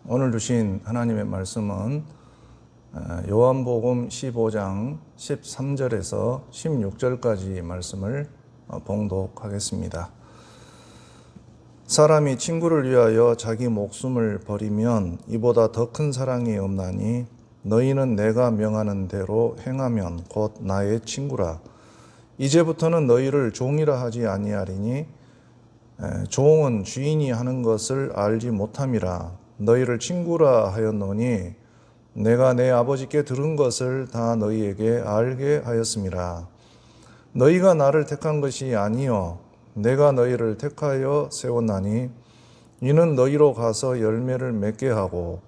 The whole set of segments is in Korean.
오늘 주신 하나님의 말씀은 요한복음 15장 13절에서 16절까지 말씀을 봉독하겠습니다. 사람이 친구를 위하여 자기 목숨을 버리면 이보다 더 큰 사랑이 없나니 너희는 내가 명하는 대로 행하면 곧 나의 친구라. 이제부터는 너희를 종이라 하지 아니하리니 종은 주인이 하는 것을 알지 못함이라. 너희를 친구라 하였노니 내가 내 아버지께 들은 것을 다 너희에게 알게 하였음이라. 너희가 나를 택한 것이 아니요 내가 너희를 택하여 세웠나니 이는 너희로 가서 열매를 맺게 하고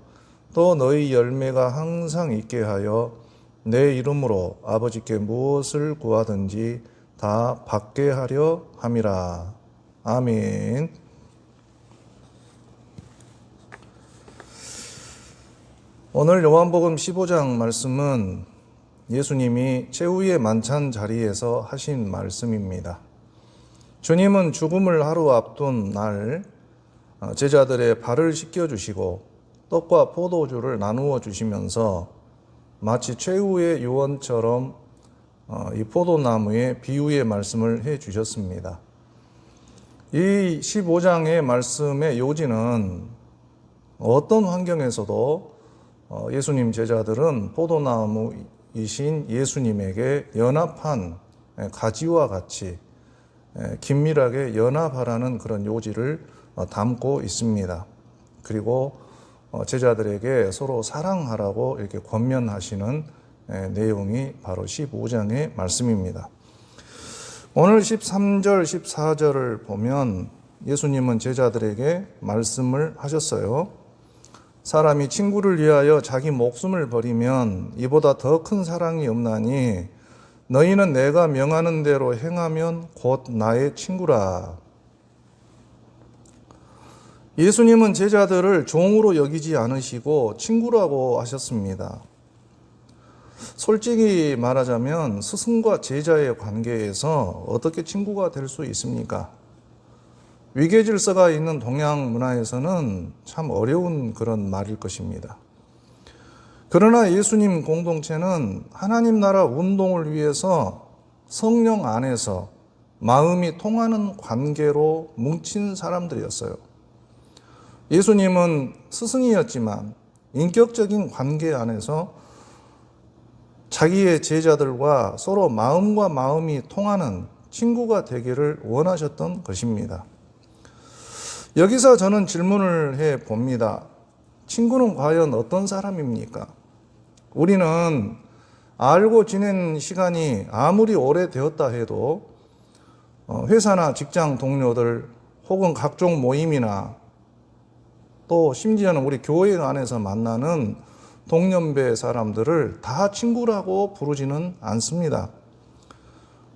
또 너희 열매가 항상 있게 하여 내 이름으로 아버지께 무엇을 구하든지 다 받게 하려 함이라. 아멘. 오늘 요한복음 15장 말씀은 예수님이 최후의 만찬 자리에서 하신 말씀입니다. 주님은 죽음을 하루 앞둔 날 제자들의 발을 씻겨주시고 떡과 포도주를 나누어 주시면서 마치 최후의 유언처럼 이 포도나무의 비유의 말씀을 해 주셨습니다. 이 15장의 말씀의 요지는 어떤 환경에서도 예수님 제자들은 포도나무이신 예수님에게 연합한 가지와 같이 긴밀하게 연합하라는 그런 요지를 담고 있습니다. 그리고 제자들에게 서로 사랑하라고 이렇게 권면하시는 내용이 바로 15장의 말씀입니다. 오늘 13절, 14절을 보면 예수님은 제자들에게 말씀을 하셨어요. 사람이 친구를 위하여 자기 목숨을 버리면 이보다 더 큰 사랑이 없나니 너희는 내가 명하는 대로 행하면 곧 나의 친구라. 예수님은 제자들을 종으로 여기지 않으시고 친구라고 하셨습니다. 솔직히 말하자면 스승과 제자의 관계에서 어떻게 친구가 될 수 있습니까? 위계질서가 있는 동양 문화에서는 참 어려운 그런 말일 것입니다. 그러나 예수님 공동체는 하나님 나라 운동을 위해서 성령 안에서 마음이 통하는 관계로 뭉친 사람들이었어요. 예수님은 스승이었지만 인격적인 관계 안에서 자기의 제자들과 서로 마음과 마음이 통하는 친구가 되기를 원하셨던 것입니다. 여기서 저는 질문을 해 봅니다. 친구는 과연 어떤 사람입니까? 우리는 알고 지낸 시간이 아무리 오래되었다 해도 회사나 직장 동료들 혹은 각종 모임이나 또 심지어는 우리 교회 안에서 만나는 동년배 사람들을 다 친구라고 부르지는 않습니다.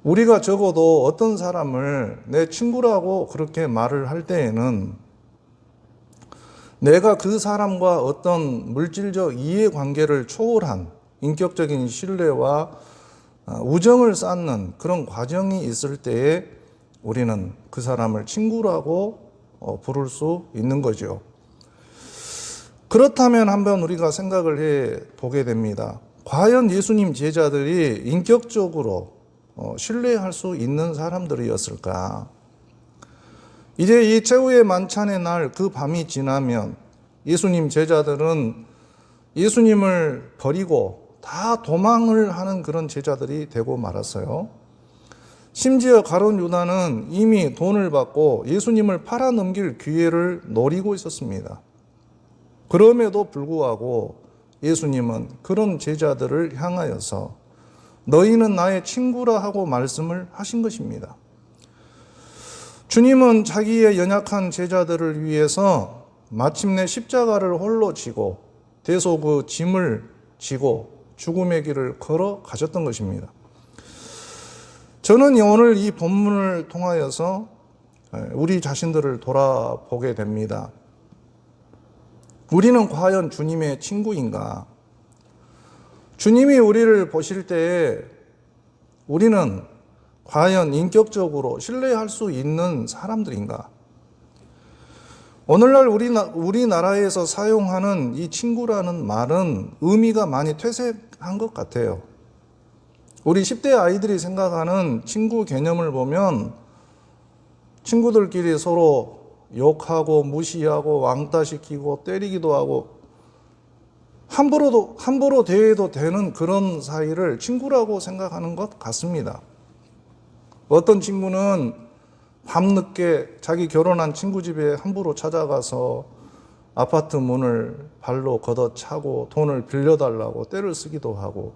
우리가 적어도 어떤 사람을 내 친구라고 그렇게 말을 할 때에는 내가 그 사람과 어떤 물질적 이해관계를 초월한 인격적인 신뢰와 우정을 쌓는 그런 과정이 있을 때에 우리는 그 사람을 친구라고 부를 수 있는 거죠. 그렇다면 한번 우리가 생각을 해 보게 됩니다. 과연 예수님 제자들이 인격적으로 신뢰할 수 있는 사람들이었을까? 이제 이 최후의 만찬의 날 그 밤이 지나면 예수님 제자들은 예수님을 버리고 다 도망을 하는 그런 제자들이 되고 말았어요. 심지어 가룟 유다는 이미 돈을 받고 예수님을 팔아넘길 기회를 노리고 있었습니다. 그럼에도 불구하고 예수님은 그런 제자들을 향하여서 너희는 나의 친구라 하고 말씀을 하신 것입니다. 주님은 자기의 연약한 제자들을 위해서 마침내 십자가를 홀로 지고 대소 그 짐을 지고 죽음의 길을 걸어 가셨던 것입니다. 저는 오늘 이 본문을 통하여서 우리 자신들을 돌아보게 됩니다. 우리는 과연 주님의 친구인가? 주님이 우리를 보실 때에 우리는 과연 인격적으로 신뢰할 수 있는 사람들인가? 오늘날 우리나라에서 사용하는 이 친구라는 말은 의미가 많이 퇴색한 것 같아요. 우리 10대 아이들이 생각하는 친구 개념을 보면 친구들끼리 서로 욕하고 무시하고 왕따시키고 때리기도 하고 함부로 대해도 되는 그런 사이를 친구라고 생각하는 것 같습니다. 어떤 친구는 밤늦게 자기 결혼한 친구 집에 함부로 찾아가서 아파트 문을 발로 걷어차고 돈을 빌려달라고 떼를 쓰기도 하고,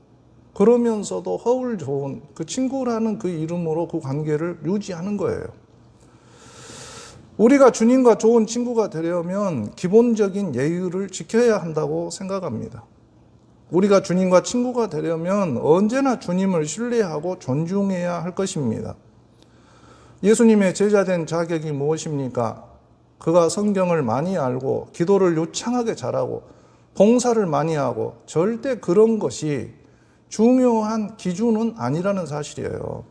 그러면서도 허울 좋은 그 친구라는 그 이름으로 그 관계를 유지하는 거예요. 우리가 주님과 좋은 친구가 되려면 기본적인 예의를 지켜야 한다고 생각합니다. 우리가 주님과 친구가 되려면 언제나 주님을 신뢰하고 존중해야 할 것입니다. 예수님의 제자된 자격이 무엇입니까? 그가 성경을 많이 알고 기도를 유창하게 잘하고 봉사를 많이 하고, 절대 그런 것이 중요한 기준은 아니라는 사실이에요.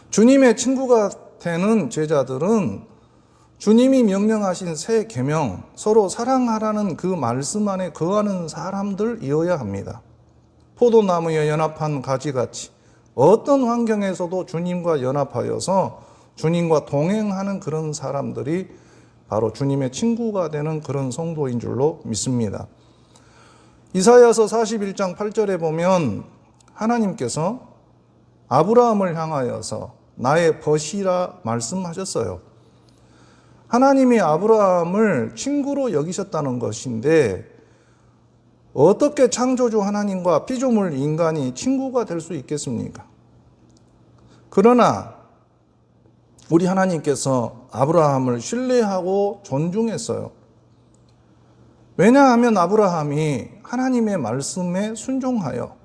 주님의 친구가 되는 제자들은 주님이 명령하신 새 계명, 서로 사랑하라는 그 말씀 안에 거하는 사람들이어야 합니다. 포도나무에 연합한 가지같이 어떤 환경에서도 주님과 연합하여서 주님과 동행하는 그런 사람들이 바로 주님의 친구가 되는 그런 성도인 줄로 믿습니다. 이사야서 41장 8절에 보면 하나님께서 아브라함을 향하여서 나의 벗이라 말씀하셨어요. 하나님이 아브라함을 친구로 여기셨다는 것인데, 어떻게 창조주 하나님과 피조물 인간이 친구가 될 수 있겠습니까? 그러나 우리 하나님께서 아브라함을 신뢰하고 존중했어요. 왜냐하면 아브라함이 하나님의 말씀에 순종하여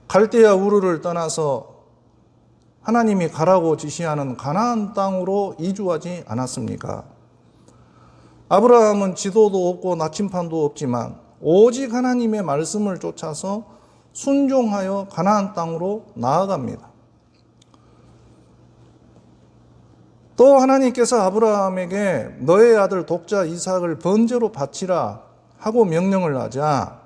갈대아 우르를 떠나서 하나님이 가라고 지시하는 가나안 땅으로 이주하지 않았습니까? 아브라함은 지도도 없고 나침판도 없지만 오직 하나님의 말씀을 쫓아서 순종하여 가나안 땅으로 나아갑니다. 또 하나님께서 아브라함에게 너의 아들 독자 이삭을 번제로 바치라 하고 명령을 하자,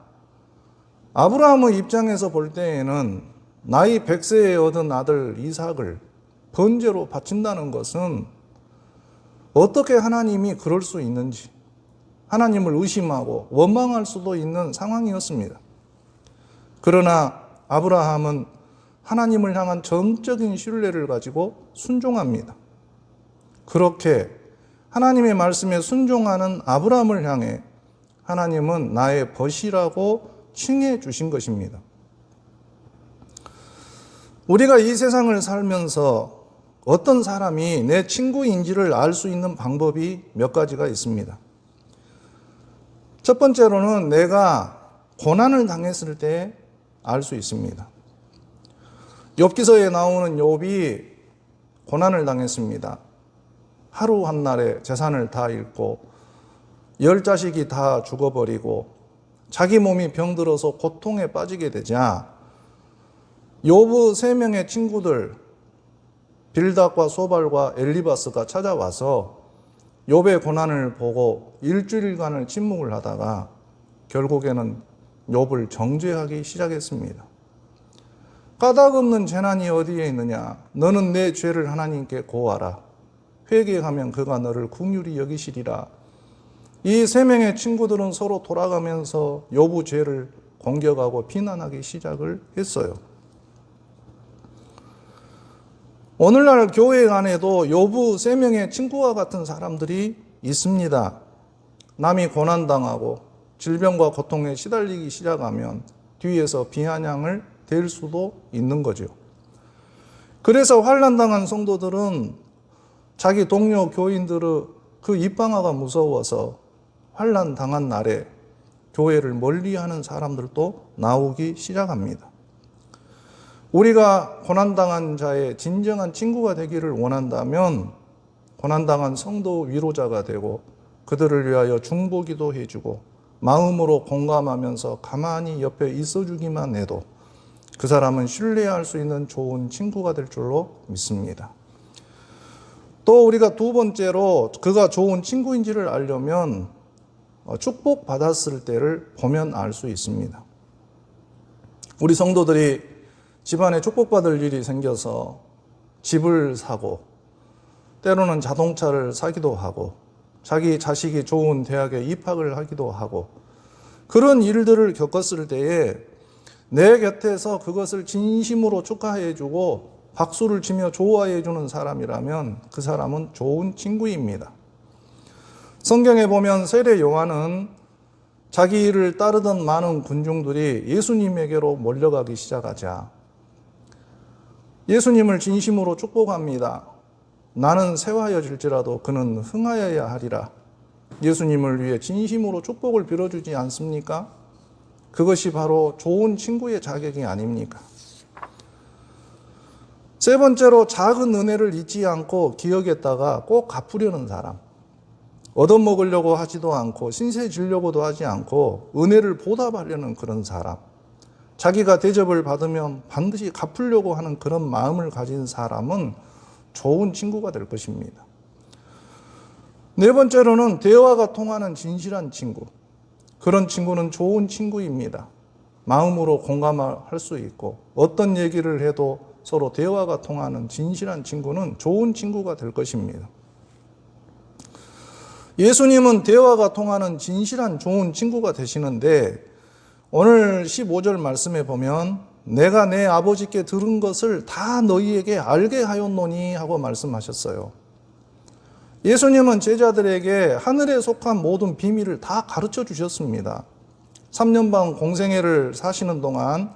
아브라함의 입장에서 볼 때에는 나이 100세에 얻은 아들 이삭을 번제로 바친다는 것은 어떻게 하나님이 그럴 수 있는지 하나님을 의심하고 원망할 수도 있는 상황이었습니다. 그러나 아브라함은 하나님을 향한 정적인 신뢰를 가지고 순종합니다. 그렇게 하나님의 말씀에 순종하는 아브라함을 향해 하나님은 나의 벗이라고 칭해 주신 것입니다. 우리가 이 세상을 살면서 어떤 사람이 내 친구인지를 알 수 있는 방법이 몇 가지가 있습니다. 첫 번째로는 내가 고난을 당했을 때 알 수 있습니다. 욥기서에 나오는 욥이 고난을 당했습니다. 하루 한날에 재산을 다 잃고 10자식이 다 죽어버리고 자기 몸이 병들어서 고통에 빠지게 되자 욥의 3명의 친구들 빌닷과 소발과 엘리바스가 찾아와서 욥의 고난을 보고 일주일간을 침묵을 하다가 결국에는 욥을 정죄하기 시작했습니다. 까닭없는 재난이 어디에 있느냐? 너는 내 죄를 하나님께 고하라. 회개하면 그가 너를 긍휼히 여기시리라. 이 3명의 친구들은 서로 돌아가면서 욥의 죄를 공격하고 비난하기 시작을 했어요. 오늘날 교회 안에도 욥의 3명의 친구와 같은 사람들이 있습니다. 남이 고난당하고 질병과 고통에 시달리기 시작하면 뒤에서 비아냥을 댈 수도 있는 거죠. 그래서 환난당한 성도들은 자기 동료 교인들의 그 입방아가 무서워서 환난당한 날에 교회를 멀리하는 사람들도 나오기 시작합니다. 우리가 고난당한 자의 진정한 친구가 되기를 원한다면 고난당한 성도 위로자가 되고 그들을 위하여 중보기도 해주고 마음으로 공감하면서 가만히 옆에 있어주기만 해도 그 사람은 신뢰할 수 있는 좋은 친구가 될 줄로 믿습니다. 또 우리가 두 번째로 그가 좋은 친구인지를 알려면 축복받았을 때를 보면 알 수 있습니다. 우리 성도들이 집안에 축복받을 일이 생겨서 집을 사고 때로는 자동차를 사기도 하고 자기 자식이 좋은 대학에 입학을 하기도 하고 그런 일들을 겪었을 때에 내 곁에서 그것을 진심으로 축하해 주고 박수를 치며 좋아해 주는 사람이라면 그 사람은 좋은 친구입니다. 성경에 보면 세례 요한은 자기 일을 따르던 많은 군중들이 예수님에게로 몰려가기 시작하자 예수님을 진심으로 축복합니다. 나는 새하여질지라도 그는 흥하여야 하리라. 예수님을 위해 진심으로 축복을 빌어주지 않습니까? 그것이 바로 좋은 친구의 자격이 아닙니까? 세 번째로 작은 은혜를 잊지 않고 기억했다가 꼭 갚으려는 사람. 얻어먹으려고 하지도 않고 신세 지려고도 하지 않고 은혜를 보답하려는 그런 사람. 자기가 대접을 받으면 반드시 갚으려고 하는 그런 마음을 가진 사람은 좋은 친구가 될 것입니다. 네 번째로는 대화가 통하는 진실한 친구. 그런 친구는 좋은 친구입니다. 마음으로 공감할 수 있고 어떤 얘기를 해도 서로 대화가 통하는 진실한 친구는 좋은 친구가 될 것입니다. 예수님은 대화가 통하는 진실한 좋은 친구가 되시는데 오늘 15절 말씀에 보면 내가 내 아버지께 들은 것을 다 너희에게 알게 하였노니 하고 말씀하셨어요. 예수님은 제자들에게 하늘에 속한 모든 비밀을 다 가르쳐 주셨습니다. 3년 반 공생애를 사시는 동안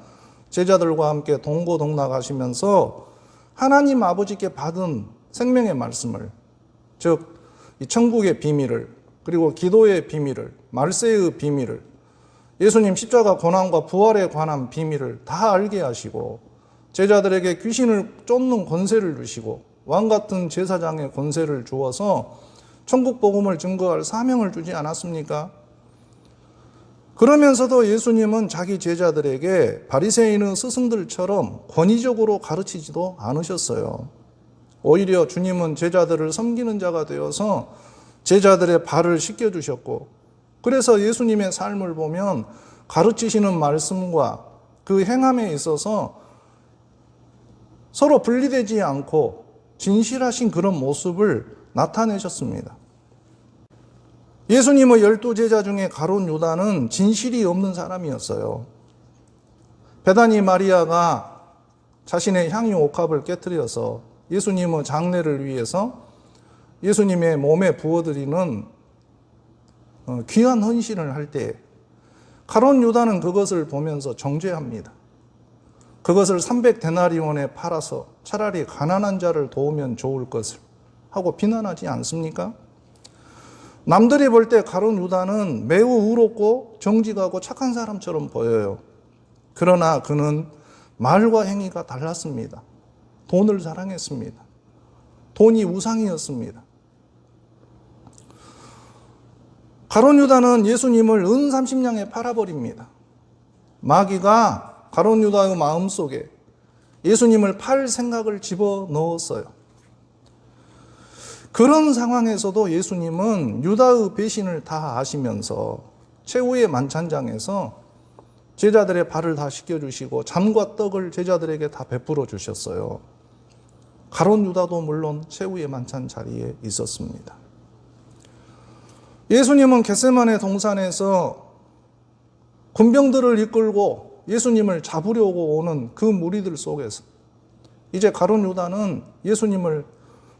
제자들과 함께 동고동락 하시면서 하나님 아버지께 받은 생명의 말씀을, 즉 이 천국의 비밀을, 그리고 기도의 비밀을, 말세의 비밀을, 예수님 십자가 고난과 부활에 관한 비밀을 다 알게 하시고 제자들에게 귀신을 쫓는 권세를 주시고 왕같은 제사장의 권세를 주어서 천국 복음을 증거할 사명을 주지 않았습니까? 그러면서도 예수님은 자기 제자들에게 바리새인의 스승들처럼 권위적으로 가르치지도 않으셨어요. 오히려 주님은 제자들을 섬기는 자가 되어서 제자들의 발을 씻겨주셨고 그래서 예수님의 삶을 보면 가르치시는 말씀과 그 행함에 있어서 서로 분리되지 않고 진실하신 그런 모습을 나타내셨습니다. 예수님의 12제자 중에 가룟 유다는 진실이 없는 사람이었어요. 베다니 마리아가 자신의 향유 옥합을 깨뜨려서 예수님의 장례를 위해서 예수님의 몸에 부어드리는 귀한 헌신을 할 때 가룟 유다는 그것을 보면서 정죄합니다. 그것을 300데나리온에 팔아서 차라리 가난한 자를 도우면 좋을 것을 하고 비난하지 않습니까? 남들이 볼 때 가룟 유다는 매우 의롭고 정직하고 착한 사람처럼 보여요. 그러나 그는 말과 행위가 달랐습니다. 돈을 사랑했습니다. 돈이 우상이었습니다. 가룟 유다는 예수님을 은 30냥에 팔아버립니다. 마귀가 가룟 유다의 마음속에 예수님을 팔 생각을 집어넣었어요. 그런 상황에서도 예수님은 유다의 배신을 다 아시면서 최후의 만찬장에서 제자들의 발을 다 씻겨주시고 잔과 떡을 제자들에게 다 베풀어 주셨어요. 가룟 유다도 물론 최후의 만찬 자리에 있었습니다. 예수님은 겟세마네 동산에서 군병들을 이끌고 예수님을 잡으려고 오는 그 무리들 속에서 이제 가룟 유다는 예수님을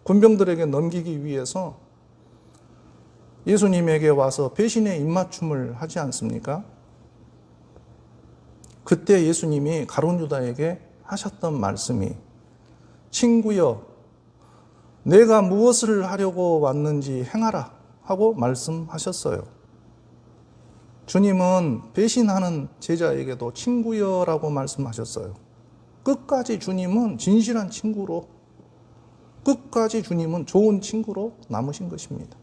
군병들에게 넘기기 위해서 예수님에게 와서 배신의 입맞춤을 하지 않습니까? 그때 예수님이 가룟 유다에게 하셨던 말씀이 친구여 내가 무엇을 하려고 왔는지 행하라 하고 말씀하셨어요. 주님은 배신하는 제자에게도 친구여라고 말씀하셨어요. 끝까지 주님은 진실한 친구로, 끝까지 주님은 좋은 친구로 남으신 것입니다.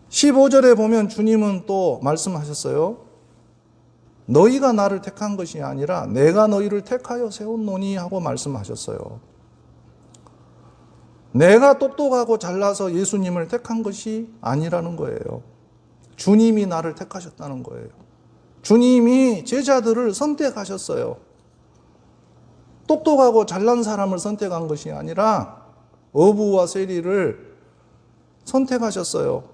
15절에 보면 주님은 또 말씀하셨어요. 너희가 나를 택한 것이 아니라 내가 너희를 택하여 세웠노니 하고 말씀하셨어요. 내가 똑똑하고 잘나서 예수님을 택한 것이 아니라는 거예요. 주님이 나를 택하셨다는 거예요. 주님이 제자들을 선택하셨어요. 똑똑하고 잘난 사람을 선택한 것이 아니라 어부와 세리를 선택하셨어요.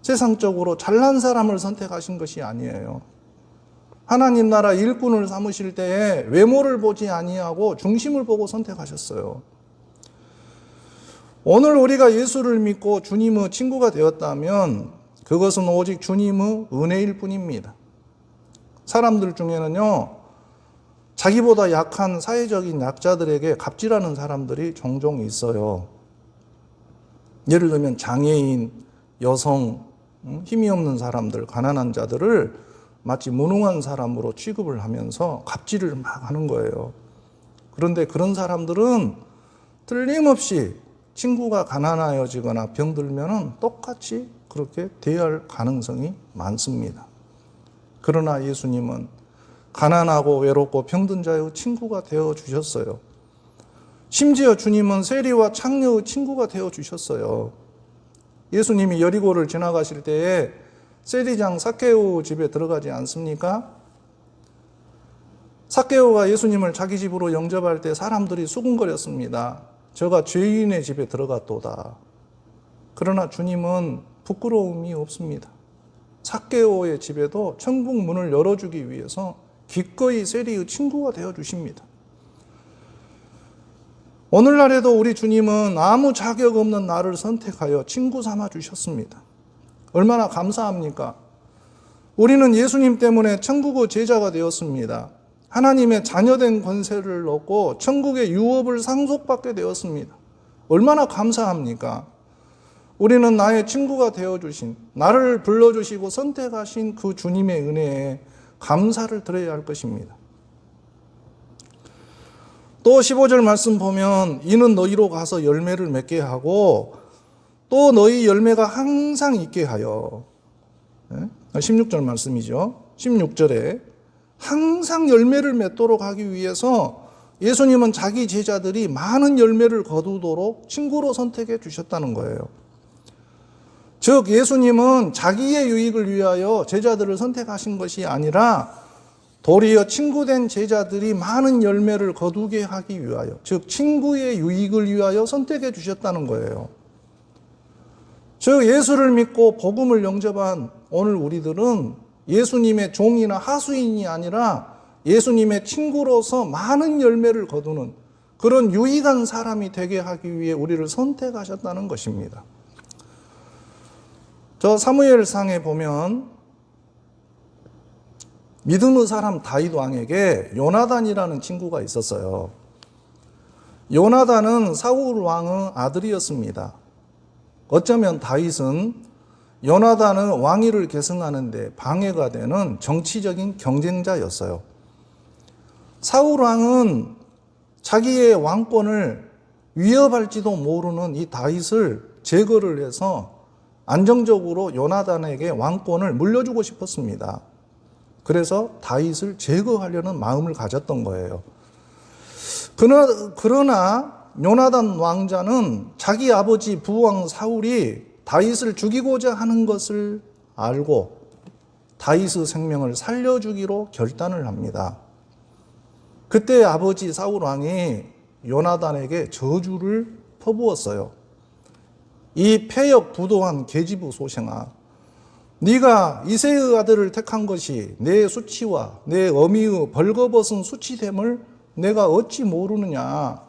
세상적으로 잘난 사람을 선택하신 것이 아니에요. 하나님 나라 일꾼을 삼으실 때에 외모를 보지 아니하고 중심을 보고 선택하셨어요. 오늘 우리가 예수를 믿고 주님의 친구가 되었다면 그것은 오직 주님의 은혜일 뿐입니다. 사람들 중에는요, 자기보다 약한 사회적인 약자들에게 갑질하는 사람들이 종종 있어요. 예를 들면 장애인, 여성, 힘이 없는 사람들, 가난한 자들을 마치 무능한 사람으로 취급을 하면서 갑질을 막 하는 거예요. 그런데 그런 사람들은 틀림없이 친구가 가난하여지거나 병들면 똑같이 그렇게 대할 가능성이 많습니다. 그러나 예수님은 가난하고 외롭고 병든 자의 친구가 되어주셨어요. 심지어 주님은 세리와 창녀의 친구가 되어주셨어요. 예수님이 여리고를 지나가실 때에 세리장 삭개오 집에 들어가지 않습니까? 삭개오가 예수님을 자기 집으로 영접할 때 사람들이 수군거렸습니다. 저가 죄인의 집에 들어갔도다. 그러나 주님은 부끄러움이 없습니다. 삭개오의 집에도 천국 문을 열어주기 위해서 기꺼이 세리의 친구가 되어주십니다. 오늘날에도 우리 주님은 아무 자격 없는 나를 선택하여 친구 삼아 주셨습니다. 얼마나 감사합니까? 우리는 예수님 때문에 천국의 제자가 되었습니다. 하나님의 자녀된 권세를 얻고 천국의 유업을 상속받게 되었습니다. 얼마나 감사합니까? 우리는 나의 친구가 되어주신, 나를 불러주시고 선택하신 그 주님의 은혜에 감사를 드려야 할 것입니다. 또 15절 말씀 보면 이는 너희로 가서 열매를 맺게 하고 또 너희 열매가 항상 있게 하여, 16절 말씀이죠. 16절에 항상 열매를 맺도록 하기 위해서 예수님은 자기 제자들이 많은 열매를 거두도록 친구로 선택해 주셨다는 거예요. 즉 예수님은 자기의 유익을 위하여 제자들을 선택하신 것이 아니라 도리어 친구된 제자들이 많은 열매를 거두게 하기 위하여, 즉 친구의 유익을 위하여 선택해 주셨다는 거예요. 즉 예수를 믿고 복음을 영접한 오늘 우리들은 예수님의 종이나 하수인이 아니라 예수님의 친구로서 많은 열매를 거두는 그런 유익한 사람이 되게 하기 위해 우리를 선택하셨다는 것입니다. 저 사무엘상에 보면 믿음의 사람 다윗 왕에게 요나단이라는 친구가 있었어요. 요나단은 사울 왕의 아들이었습니다. 어쩌면 다윗은 요나단의 왕위를 계승하는 데 방해가 되는 정치적인 경쟁자였어요. 사울 왕은 자기의 왕권을 위협할지도 모르는 이 다윗을 제거를 해서 안정적으로 요나단에게 왕권을 물려주고 싶었습니다. 그래서 다윗을 제거하려는 마음을 가졌던 거예요. 그러나 요나단 왕자는 자기 아버지 부왕 사울이 다윗을 죽이고자 하는 것을 알고 다윗의 생명을 살려주기로 결단을 합니다. 그때 아버지 사울 왕이 요나단에게 저주를 퍼부었어요. 이 패역 부도한 계집의 소생아, 네가 이새의 아들을 택한 것이 내 수치와 내 어미의 벌거벗은 수치됨을 내가 어찌 모르느냐.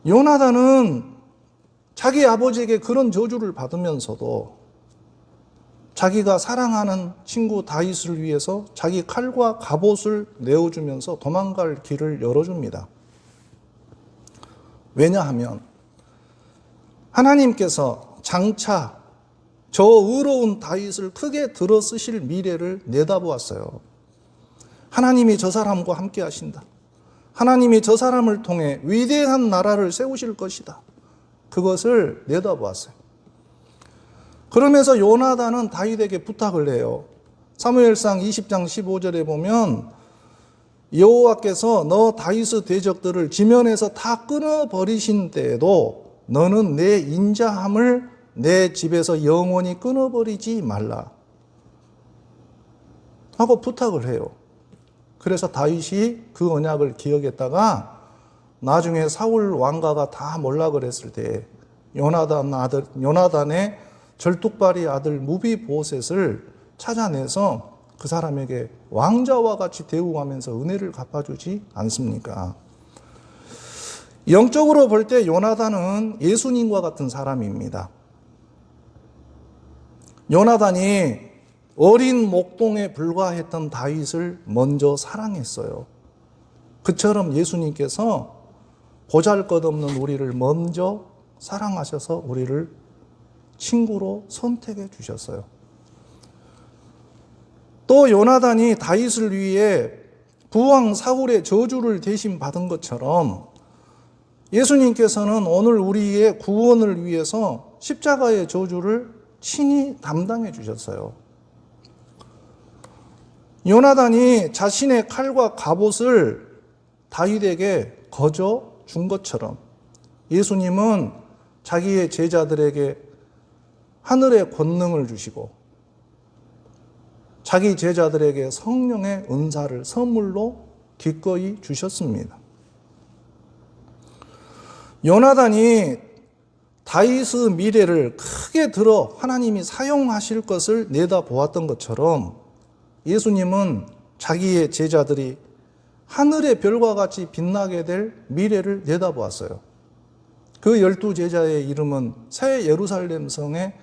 요나단은 자기 아버지에게 그런 저주를 받으면서도 자기가 사랑하는 친구 다윗을 위해서 자기 칼과 갑옷을 내어주면서 도망갈 길을 열어줍니다. 왜냐하면 하나님께서 장차 저 의로운 다윗을 크게 들어 쓰실 미래를 내다보았어요. 하나님이 저 사람과 함께 하신다. 하나님이 저 사람을 통해 위대한 나라를 세우실 것이다. 그것을 내다보았어요. 그러면서 요나단은 다윗에게 부탁을 해요. 사무엘상 20장 15절에 보면 여호와께서 너 다윗의 대적들을 지면에서 다 끊어버리신 때에도 너는 내 인자함을 내 집에서 영원히 끊어버리지 말라 하고 부탁을 해요. 그래서 다윗이 그 언약을 기억했다가 나중에 사울 왕가가 다 몰락을 했을 때 요나단의 절뚝발이 아들 무비보셋을 찾아내서 그 사람에게 왕자와 같이 대우하면서 은혜를 갚아주지 않습니까? 영적으로 볼 때 요나단은 예수님과 같은 사람입니다. 요나단이 어린 목동에 불과했던 다윗을 먼저 사랑했어요. 그처럼 예수님께서 보잘것없는 우리를 먼저 사랑하셔서 우리를 친구로 선택해 주셨어요. 또 요나단이 다윗을 위해 부왕 사울의 저주를 대신 받은 것처럼 예수님께서는 오늘 우리의 구원을 위해서 십자가의 저주를 친히 담당해 주셨어요. 요나단이 자신의 칼과 갑옷을 다윗에게 거저 준 것처럼 예수님은 자기의 제자들에게 하늘의 권능을 주시고 자기 제자들에게 성령의 은사를 선물로 기꺼이 주셨습니다. 요나단이 다윗의 미래를 크게 들어 하나님이 사용하실 것을 내다보았던 것처럼 예수님은 자기의 제자들이 하늘의 별과 같이 빛나게 될 미래를 내다보았어요. 그 12제자의 이름은 새 예루살렘 성의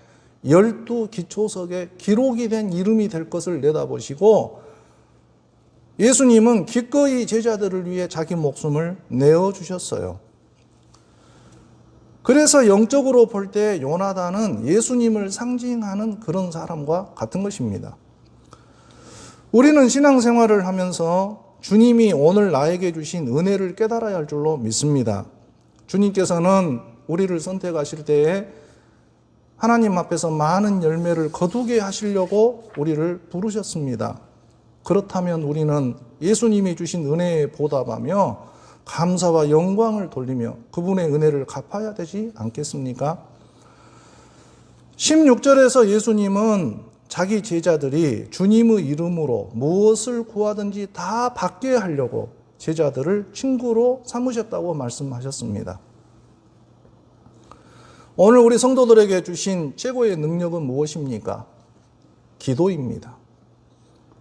12기초석에 기록이 된 이름이 될 것을 내다보시고 예수님은 기꺼이 제자들을 위해 자기 목숨을 내어주셨어요. 그래서 영적으로 볼 때 요나단은 예수님을 상징하는 그런 사람과 같은 것입니다. 우리는 신앙생활을 하면서 주님이 오늘 나에게 주신 은혜를 깨달아야 할 줄로 믿습니다. 주님께서는 우리를 선택하실 때에 하나님 앞에서 많은 열매를 거두게 하시려고 우리를 부르셨습니다. 그렇다면 우리는 예수님이 주신 은혜에 보답하며 감사와 영광을 돌리며 그분의 은혜를 갚아야 되지 않겠습니까? 16절에서 예수님은 자기 제자들이 주님의 이름으로 무엇을 구하든지 다 받게 하려고 제자들을 친구로 삼으셨다고 말씀하셨습니다. 오늘 우리 성도들에게 주신 최고의 능력은 무엇입니까? 기도입니다.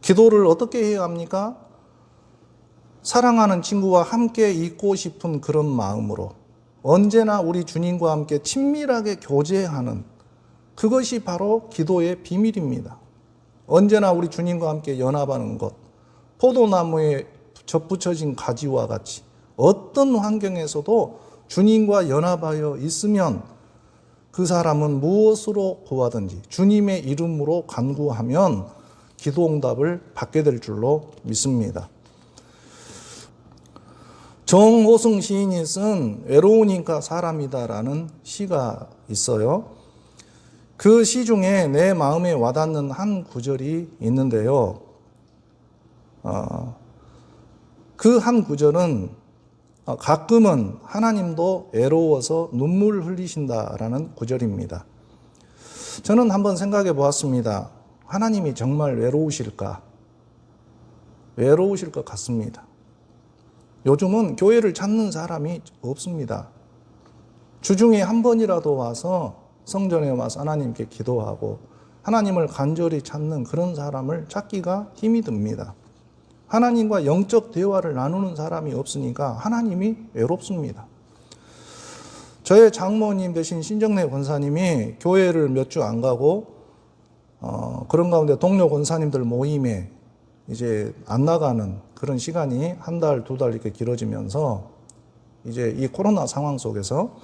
기도를 어떻게 해야 합니까? 사랑하는 친구와 함께 있고 싶은 그런 마음으로 언제나 우리 주님과 함께 친밀하게 교제하는 그것이 바로 기도의 비밀입니다. 언제나 우리 주님과 함께 연합하는 것, 포도나무에 접붙여진 가지와 같이 어떤 환경에서도 주님과 연합하여 있으면 그 사람은 무엇으로 구하든지 주님의 이름으로 간구하면 기도 응답을 받게 될 줄로 믿습니다. 정호승 시인이 쓴 외로우니까 사람이다라는 시가 있어요. 그 시 중에 내 마음에 와닿는 한 구절이 있는데요. 그 한 구절은 가끔은 하나님도 외로워서 눈물 흘리신다라는 구절입니다. 저는 한번 생각해 보았습니다. 하나님이 정말 외로우실까? 외로우실 것 같습니다. 요즘은 교회를 찾는 사람이 없습니다. 주중에 한 번이라도 와서 성전에 와서 하나님께 기도하고 하나님을 간절히 찾는 그런 사람을 찾기가 힘이 듭니다. 하나님과 영적 대화를 나누는 사람이 없으니까 하나님이 외롭습니다. 저의 장모님 되신 신정래 권사님이 교회를 몇 주 안 가고 그런 가운데 동료 권사님들 모임에 이제 안 나가는 그런 시간이 한 달, 두 달 이렇게 길어지면서 이제 이 코로나 상황 속에서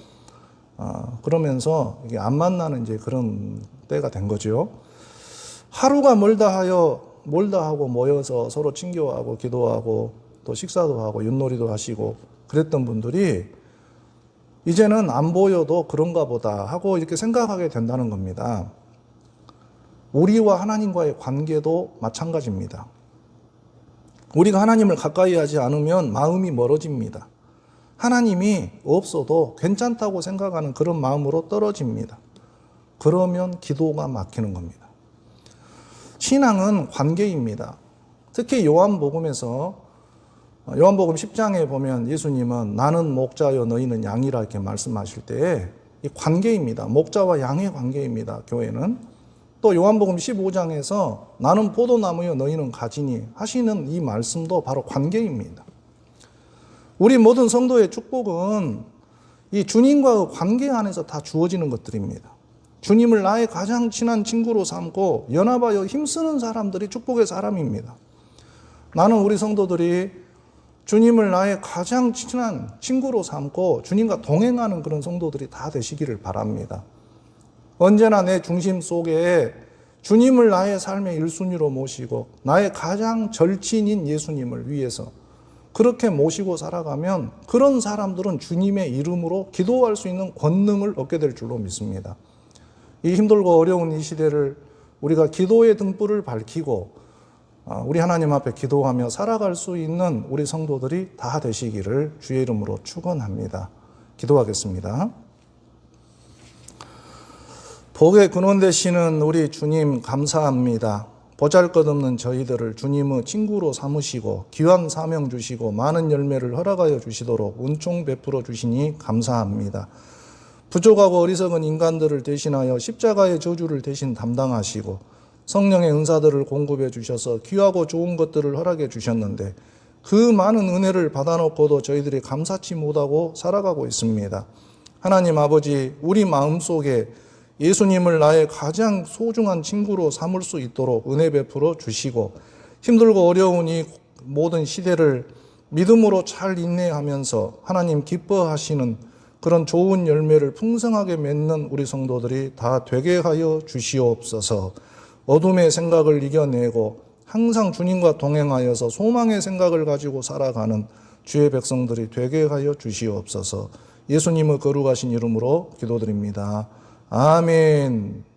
그러면서 이게 안 만나는 이제 그런 때가 된 거죠. 하루가 멀다 하고 모여서 서로 친교하고 기도하고 또 식사도 하고 윷놀이도 하시고 그랬던 분들이 이제는 안 보여도 그런가 보다 하고 이렇게 생각하게 된다는 겁니다. 우리와 하나님과의 관계도 마찬가지입니다. 우리가 하나님을 가까이 하지 않으면 마음이 멀어집니다. 하나님이 없어도 괜찮다고 생각하는 그런 마음으로 떨어집니다. 그러면 기도가 막히는 겁니다. 신앙은 관계입니다. 특히 요한복음에서 요한복음 10장에 보면 예수님은 나는 목자여 너희는 양이라 이렇게 말씀하실 때에 이 관계입니다. 목자와 양의 관계입니다. 교회는. 또 요한복음 15장에서 나는 포도나무여 너희는 가지니 하시는 이 말씀도 바로 관계입니다. 우리 모든 성도의 축복은 이 주님과의 관계 안에서 다 주어지는 것들입니다. 주님을 나의 가장 친한 친구로 삼고 연합하여 힘쓰는 사람들이 축복의 사람입니다. 나는 우리 성도들이 주님을 나의 가장 친한 친구로 삼고 주님과 동행하는 그런 성도들이 다 되시기를 바랍니다. 언제나 내 중심 속에 주님을 나의 삶의 1순위로 모시고 나의 가장 절친인 예수님을 위해서 그렇게 모시고 살아가면 그런 사람들은 주님의 이름으로 기도할 수 있는 권능을 얻게 될 줄로 믿습니다. 이 힘들고 어려운 이 시대를 우리가 기도의 등불을 밝히고 우리 하나님 앞에 기도하며 살아갈 수 있는 우리 성도들이 다 되시기를 주의 이름으로 축원합니다. 기도하겠습니다. 복의 근원 되시는 우리 주님 감사합니다. 보잘것없는 저희들을 주님의 친구로 삼으시고 귀한 사명 주시고 많은 열매를 허락하여 주시도록 은총 베풀어 주시니 감사합니다. 부족하고 어리석은 인간들을 대신하여 십자가의 저주를 대신 담당하시고 성령의 은사들을 공급해 주셔서 귀하고 좋은 것들을 허락해 주셨는데 그 많은 은혜를 받아놓고도 저희들이 감사치 못하고 살아가고 있습니다. 하나님 아버지, 우리 마음속에 예수님을 나의 가장 소중한 친구로 삼을 수 있도록 은혜 베풀어 주시고 힘들고 어려운 이 모든 시대를 믿음으로 잘 인내하면서 하나님 기뻐하시는 그런 좋은 열매를 풍성하게 맺는 우리 성도들이 다 되게 하여 주시옵소서. 어둠의 생각을 이겨내고 항상 주님과 동행하여서 소망의 생각을 가지고 살아가는 주의 백성들이 되게 하여 주시옵소서. 예수님의 거룩하신 이름으로 기도드립니다. 아멘.